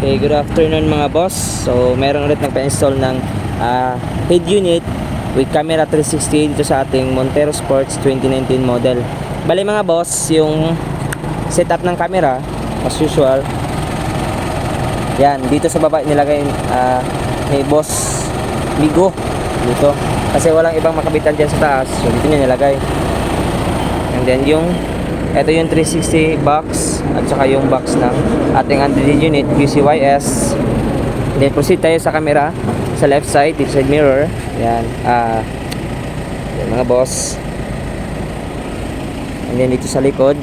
Okay, good afternoon mga boss. So, meron ulit nagpa-install ng head unit with camera 360 dito sa ating Montero Sports 2019 model. Bali mga boss, yung setup ng camera as usual. Yan, dito sa baba nilagay ni Boss Migo dito. Kasi walang ibang makabitan diyan sa taas. So, dito niya nilagay. And then ito yung 360 box at saka yung box ng ating Android unit QCYS. Then proceed tayo sa camera sa left side, dito side mirror. Yan, yan mga boss. And then dito sa likod,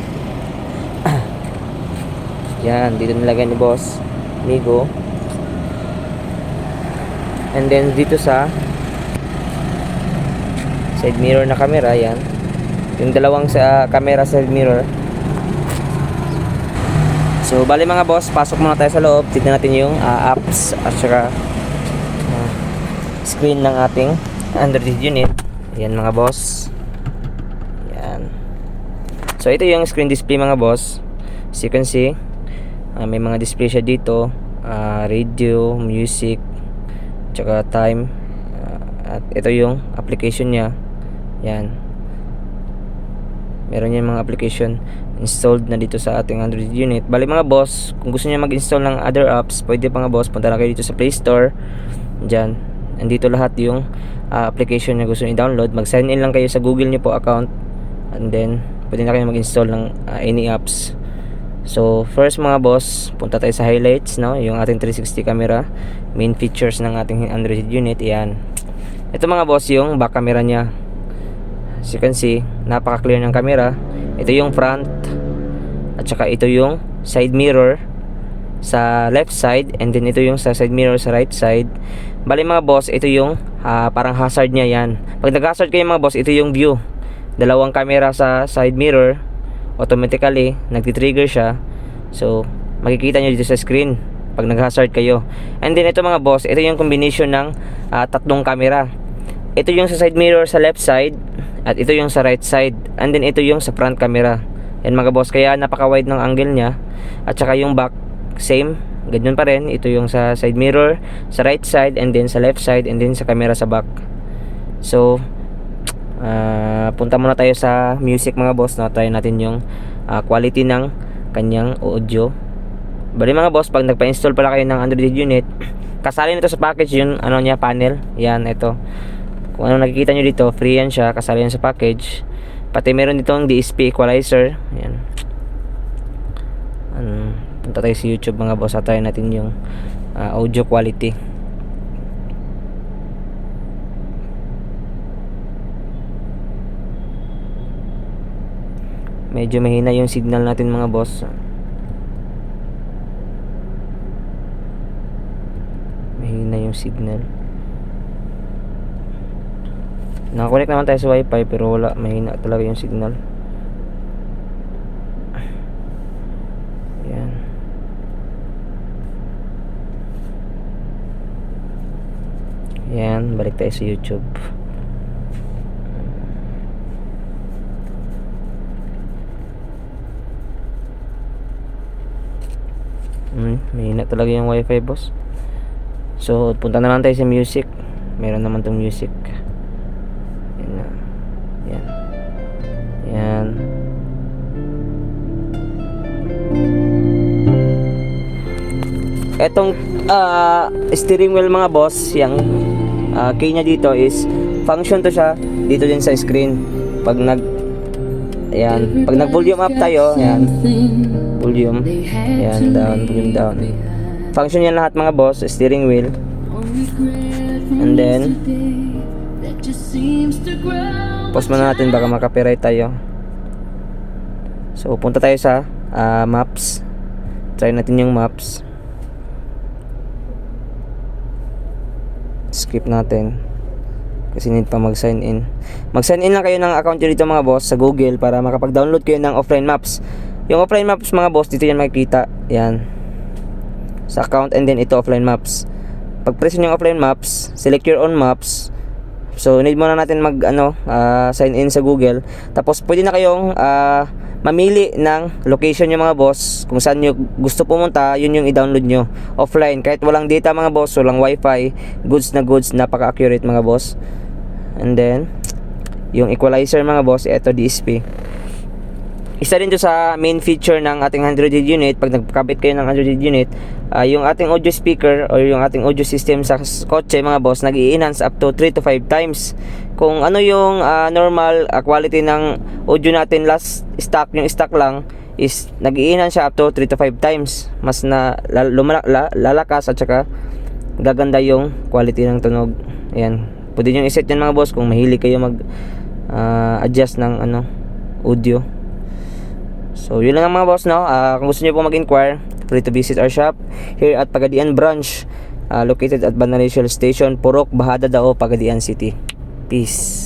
yan, dito nilagay ni Boss Migo. And then dito sa side mirror na camera, yan yung dalawang sa camera side mirror. So bali mga boss, pasok muna tayo sa loob. Tignan natin yung apps at saka screen ng ating Android unit. Yan mga boss. Yan. So ito yung screen display mga boss. As you can see, may mga display siya dito, radio, music, tsaka time, at ito yung application niya. Yan, meron yan mga application installed na dito sa ating Android unit. Bali mga boss, kung gusto niyo mag-install ng other apps, pwede pa mga boss, punta na kayo dito sa Play Store. Diyan, andito lahat yung application na gusto niyo i-download. Mag-sign in lang kayo sa Google niyo po account, and then pwede na kayo mag-install ng any apps. So first mga boss, punta tayo sa highlights, no? Yung ating 360 camera, main features ng ating Android unit. Yan, ito mga boss yung back camera niya. As you can see, napaka-clear ng camera. Ito yung front at saka ito yung side mirror sa left side, and then ito yung sa side mirror sa right side. Bali mga boss, ito yung parang hazard niya. Yan, pag nag-hazard kayo mga boss, ito yung view. Dalawang camera sa side mirror, automatically nagti-trigger siya. So makikita nyo dito sa screen pag nag-hazard kayo. And then ito mga boss, ito yung combination ng tatlong camera. Ito yung sa side mirror sa left side, at ito yung sa right side, and then ito yung sa front camera. Yan mga boss, kaya napaka-wide ng angle niya. At saka yung back, same, ganyan pa rin. Ito yung sa side mirror sa right side, and then sa left side, and then sa camera sa back. So punta muna tayo sa music mga boss, na try natin yung quality ng kanyang audio. Bali mga boss, pag nagpa-install pala kayo ng Android unit, kasali nito sa package yung ano niya, panel. Yan, ito, kung ano nakikita nyo dito, free yan siya, kasali yan sa package. Pati meron dito ang DSP equalizer. Yan. Punta tayo sa YouTube mga boss, at try natin yung audio quality. Medyo mahina yung signal natin mga boss. Mahina yung signal. Nakakonect naman tayo sa wifi, pero wala, mahina talaga yung signal. Yan. Yan, balik tayo sa YouTube. Mahina talaga yung wifi boss. So punta na lang tayo sa music. Meron naman tong music. Yan. Yan. Etong steering wheel mga boss, yung key nya dito is function to siya dito din sa screen. Pag ayan, pag nag-volume up tayo, ayan, volume, ayan, down, volume down. Function yan lahat mga boss, steering wheel. And then pause muna natin, baka makapiright tayo. So punta tayo sa maps. Try natin yung maps. Skip natin kasi need pa mag-sign in. Mag-sign in lang kayo ng account nyo dito mga boss sa Google, para makapag-download kayo ng offline maps. Yung offline maps mga boss, dito yan makikita. Yan, sa account, and then ito offline maps. Pag press nyo yung offline maps, select your own maps. So need muna natin sign in sa Google. Tapos pwede na kayong mamili ng location nyo mga boss. Kung saan nyo gusto pumunta, yun yung i-download nyo offline. Kahit walang data mga boss, walang wifi, goods na goods, napaka-accurate mga boss. And then yung equalizer mga boss, eto DSP. Isa din to sa main feature ng ating Android unit. Pag nagkabit kayo ng Android unit, yung ating audio speaker or yung ating audio system sa kotse mga boss, nag-i-enhance up to 3 to 5 times. Kung ano yung normal quality ng audio natin last stock, yung stock lang is nag-i-enhance siya up to 3 to 5 times. Mas na lalakas at saka gaganda yung quality ng tunog. Ayan. Pwede nyo iset yan mga boss kung mahilig kayo mag adjust ng audio. So yun lang mga boss, no? Kung gusto niyo po mag-inquire, free to visit our shop here at Pagadian branch, located at Banarial Station, Purok, Bahada Dao, Pagadian City. Peace.